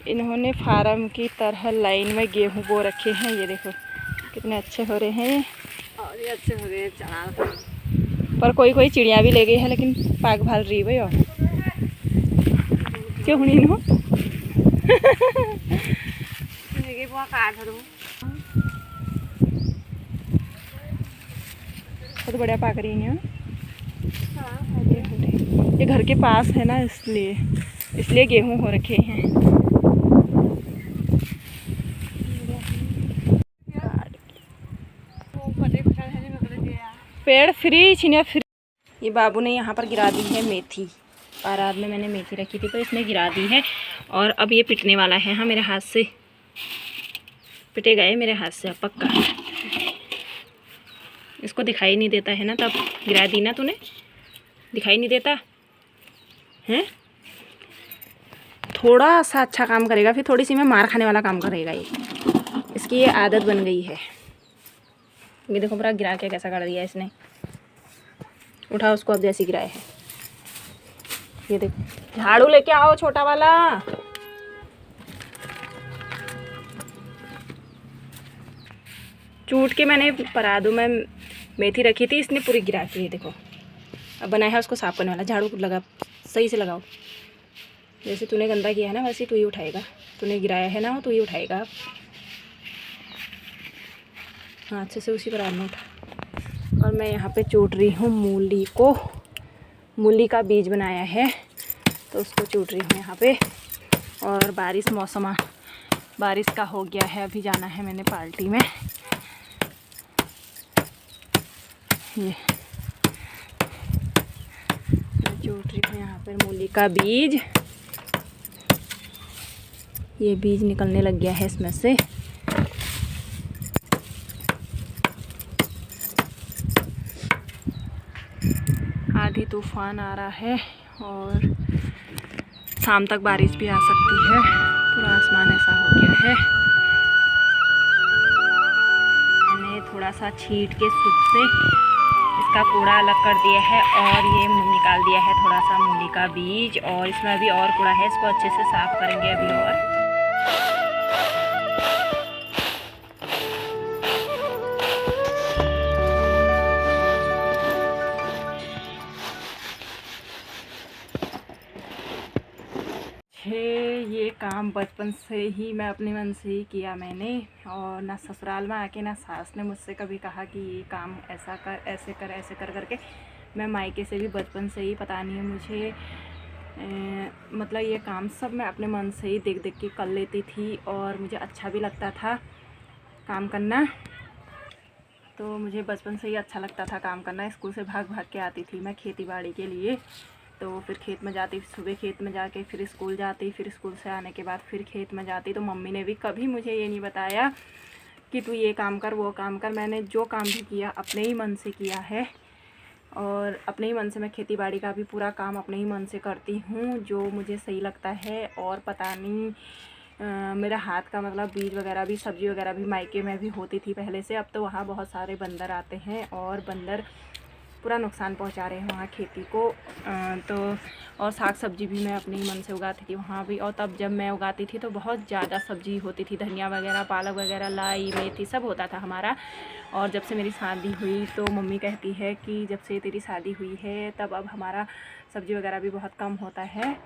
इन्होंने फार्म की तरह लाइन में गेहूं बो रखे हैं। ये देखो कितने अच्छे हो रहे हैं और ये अच्छे हो रहे हैं चढ़ा पर कोई कोई चिड़िया भी ले गई है लेकिन पाग भाल रही है भैया क्यों हुई नो बहुत बढ़िया पाक रही है। ये घर के पास है ना इसलिए गेहूं हो रखे हैं। पेड़ फ्री छिनिया फ्री। ये बाबू ने यहाँ पर गिरा दी है मेथी। रात में मैंने मेथी रखी थी तो इसने गिरा दी है और अब ये पिटने वाला है। हाँ मेरे हाथ से पिटे गए मेरे हाथ से अब पक्का। इसको दिखाई नहीं देता है ना तब गिरा दी ना तूने, दिखाई नहीं देता है। थोड़ा सा अच्छा काम करेगा फिर थोड़ी सी में मार खाने वाला काम करेगा ये। इसकी ये आदत बन गई है। ये देखो पूरा गिरा के कैसा कर दिया इसने। उठा उसको अब जैसे गिराए है। ये देखो झाड़ू लेके आओ छोटा वाला। चूट के मैंने परादू में मेथी रखी थी इसने पूरी गिरा के। ये देखो अब बनाया है उसको साफ करने वाला। झाड़ू लगा सही से लगाओ। जैसे तूने गंदा किया है ना वैसे तू ही उठाएगा। तूने गिराया है ना तू ही उठाएगा। हाँ अच्छे से उसी पर आना उठा। और मैं यहाँ पे चूट रही हूँ मूली को। मूली का बीज बनाया है तो उसको चूट रही हूँ यहाँ पे। और बारिश का हो गया है। अभी जाना है मैंने पार्टी में। ये मैं चूट रही हूँ यहाँ पर मूली का बीज। ये बीज निकलने लग गया है इसमें से। आधी तूफान आ रहा है और शाम तक बारिश भी आ सकती है। पूरा आसमान ऐसा हो गया है। मैंने थोड़ा सा छीट के सूप से इसका कूड़ा अलग कर दिया है और ये निकाल दिया है थोड़ा सा मूली का बीज। और इसमें अभी और कूड़ा है, इसको अच्छे से साफ करेंगे अभी। और ये काम बचपन से ही मैं अपने मन से ही किया मैंने। और ना ससुराल में आके ना सास ने मुझसे कभी कहा कि ये काम ऐसा कर ऐसे कर ऐसे कर करके। मैं मायके से भी बचपन से ही पता नहीं है मुझे मतलब ये काम सब मैं अपने मन से ही देख देख के कर लेती थी। और मुझे अच्छा भी लगता था काम करना। तो मुझे बचपन से ही अच्छा लगता था काम करना। स्कूल से भाग भाग के आती थी मैं खेती बाड़ी के लिए। तो फिर खेत में जाती, सुबह खेत में जाके फिर स्कूल जाती, फिर स्कूल से आने के बाद फिर खेत में जाती। तो मम्मी ने भी कभी मुझे ये नहीं बताया कि तू ये काम कर वो काम कर। मैंने जो काम भी किया अपने ही मन से किया है। और अपने ही मन से मैं खेती बाड़ी का भी पूरा काम अपने ही मन से करती हूँ जो मुझे सही लगता है। और पता नहीं मेरा हाथ का मतलब बीज वगैरह भी सब्ज़ी वगैरह भी मायके में भी होती थी पहले से। अब तो वहाँ बहुत सारे बंदर आते हैं और बंदर पूरा नुकसान पहुंचा रहे हैं वहाँ खेती को। तो और साग सब्जी भी मैं अपने ही मन से उगाती थी वहाँ भी। और तब जब मैं उगाती थी तो बहुत ज़्यादा सब्जी होती थी। धनिया वगैरह, पालक वगैरह, लाई, मेथी सब होता था हमारा। और जब से मेरी शादी हुई तो मम्मी कहती है कि जब से तेरी शादी हुई है तब अब हमारा सब्ज़ी वगैरह भी बहुत कम होता है।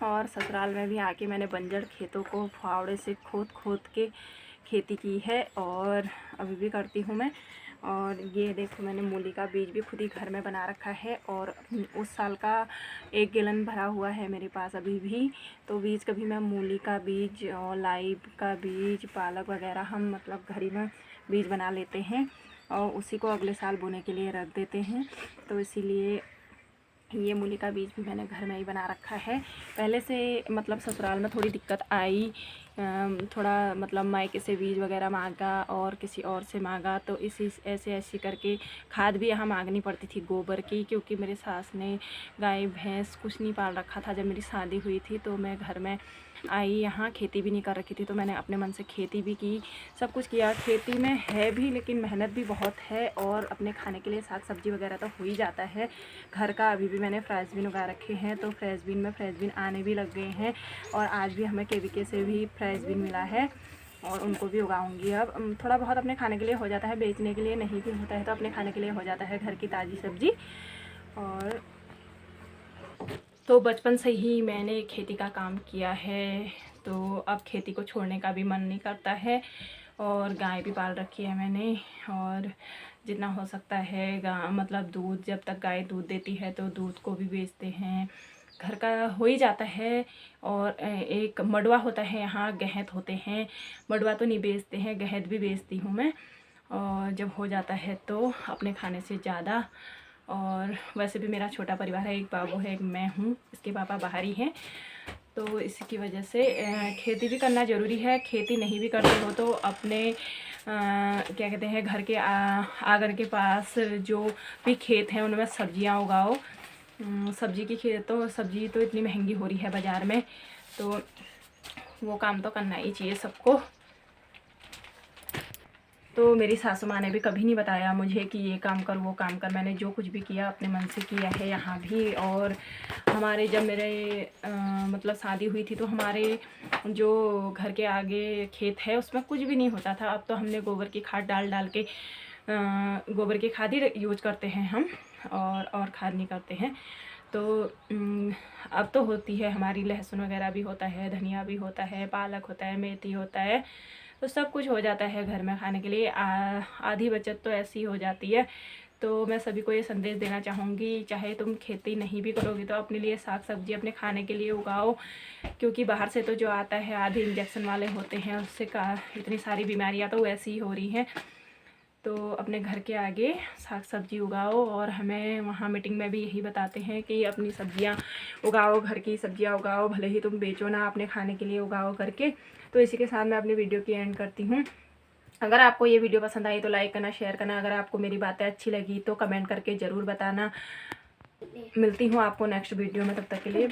और ससुराल में भी आके मैंने बंजर खेतों को फावड़े से खोद खोद के खेती की है और अभी भी करती हूँ मैं। और ये देखो मैंने मूली का बीज भी खुद ही घर में बना रखा है। और उस साल का 1 गैलन भरा हुआ है मेरे पास अभी भी। तो बीज कभी मैं मूली का बीज और लाई का बीज, पालक वगैरह हम मतलब घर ही में बीज बना लेते हैं और उसी को अगले साल बोने के लिए रख देते हैं। तो इसीलिए ये मूली का बीज भी मैंने घर में ही बना रखा है। पहले से मतलब ससुराल में थोड़ी दिक्कत आई, थोड़ा मतलब मायके से बीज वगैरह मांगा और किसी और से मांगा। तो इसी ऐसे करके खाद भी यहाँ मांगनी पड़ती थी गोबर की, क्योंकि मेरे सास ने गाय भैंस कुछ नहीं पाल रखा था जब मेरी शादी हुई थी। तो मैं घर में आई यहाँ खेती भी नहीं कर रखी थी, तो मैंने अपने मन से खेती भी की, सब कुछ किया। खेती में है भी लेकिन मेहनत भी बहुत है, और अपने खाने के लिए साग सब्जी वगैरह तो हो ही जाता है घर का। अभी भी मैंने फ्रेंच उगा रखे हैं, तो फ्रेंच बीन आने भी लग गए हैं, और आज भी हमें केवीके से भी फ्रेंच बीन मिला है और उनको भी उगाऊंगी। अब थोड़ा बहुत अपने खाने के लिए हो जाता है, बेचने के लिए नहीं भी होता है, तो अपने खाने के लिए हो जाता है घर की ताज़ी सब्जी। और तो बचपन से ही मैंने खेती का काम किया है, तो अब खेती को छोड़ने का भी मन नहीं करता है। और गाय भी पाल रखी है मैंने, और जितना हो सकता है मतलब दूध, जब तक गाय दूध देती है तो दूध को भी बेचते हैं, घर का हो ही जाता है। और एक मडवा होता है यहाँ, गहत होते हैं, मडवा तो नहीं बेचते हैं, गहत भी बेचती हूँ मैं, और जब हो जाता है तो अपने खाने से ज़्यादा। और वैसे भी मेरा छोटा परिवार है, एक बाबू है, एक मैं हूँ, इसके पापा बाहर ही हैं, तो इसकी वजह से खेती भी करना ज़रूरी है। खेती नहीं भी करते हो तो अपने क्या कहते हैं, घर के आंगन के पास जो भी खेत हैं उनमें सब्जियां उगाओ। सब्जी तो इतनी महंगी हो रही है बाज़ार में, तो वो काम तो करना ही चाहिए सबको। तो मेरी सासू माँ ने भी कभी नहीं बताया मुझे कि ये काम कर वो काम कर, मैंने जो कुछ भी किया अपने मन से किया है यहाँ भी। और हमारे जब मेरे मतलब शादी हुई थी तो हमारे जो घर के आगे खेत है उसमें कुछ भी नहीं होता था। अब तो हमने गोबर की खाद डाल के गोबर की खाद ही यूज करते हैं हम, और खाद नहीं करते हैं। तो अब तो होती है हमारी, लहसुन वगैरह भी होता है, धनिया भी होता है, पालक होता है, मेथी होता है, तो सब कुछ हो जाता है घर में खाने के लिए। आधी बचत तो ऐसी हो जाती है। तो मैं सभी को ये संदेश देना चाहूँगी, चाहे तुम खेती नहीं भी करोगे तो अपने लिए साग सब्जी अपने खाने के लिए उगाओ, क्योंकि बाहर से तो जो आता है आधे इंजेक्शन वाले होते हैं, उससे इतनी सारी बीमारियाँ तो वैसी ही हो रही हैं। तो अपने घर के आगे साग सब्जी उगाओ, और हमें वहाँ मीटिंग में भी यही बताते हैं कि अपनी सब्जियाँ उगाओ, घर की सब्जियाँ उगाओ, भले ही तुम बेचो ना, अपने खाने के लिए उगाओ करके। तो इसी के साथ मैं अपनी वीडियो की एंड करती हूँ। अगर आपको ये वीडियो पसंद आई तो लाइक करना, शेयर करना, अगर आपको मेरी बातें अच्छी लगी तो कमेंट करके ज़रूर बताना। मिलती हूँ आपको नेक्स्ट वीडियो में, तब तक के लिए